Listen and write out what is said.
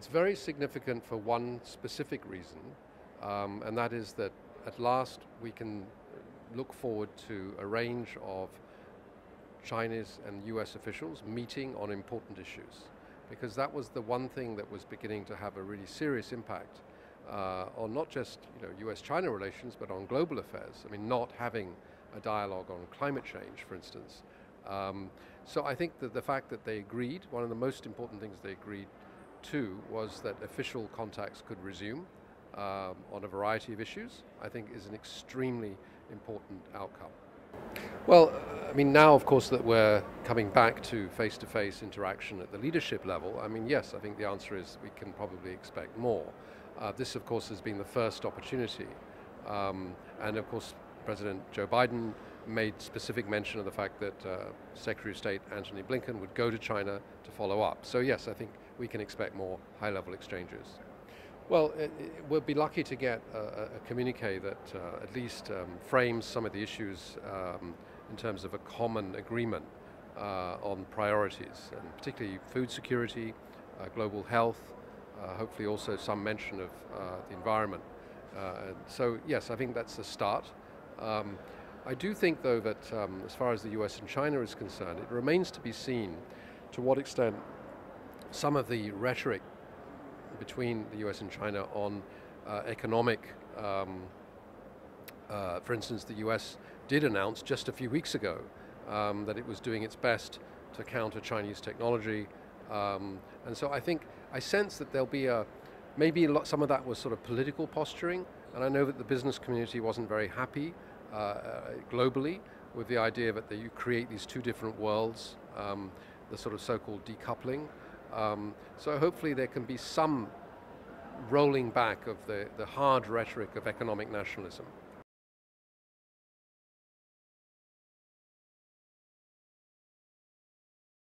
It's very significant for one specific reason, and that is that at last we can look forward to a range of Chinese and US officials meeting on important issues, because that was the one thing that was beginning to have a really serious impact on not just US-China relations, but on global affairs. I mean, not having a dialogue on climate change, for instance. So I think that the fact that they agreed, one of the most important things they agreed to was that official contacts could resume on a variety of issues, I think is an extremely important outcome. Well, I mean, now of course that we're coming back to face-to-face interaction at the leadership level, I mean, yes, I think the answer is we can probably expect more. This of course has been the first opportunity, and of course President Joe Biden made specific mention of the fact that Secretary of State Antony Blinken would go to China to follow up. So yes, I think we can expect more high-level exchanges. Well, we'll be lucky to get a communique that at least frames some of the issues in terms of a common agreement on priorities, and particularly food security, global health, hopefully also some mention of the environment. And so yes, I think that's the start. I do think though that as far as the US and China is concerned, it remains to be seen to what extent some of the rhetoric between the US and China on economic, for instance, the US did announce just a few weeks ago that it was doing its best to counter Chinese technology, and so I sense that there'll be maybe some of that was sort of political posturing, and I know that the business community wasn't very happy globally with the idea that you create these two different worlds, the sort of so-called decoupling. So hopefully there can be some rolling back of the hard rhetoric of economic nationalism.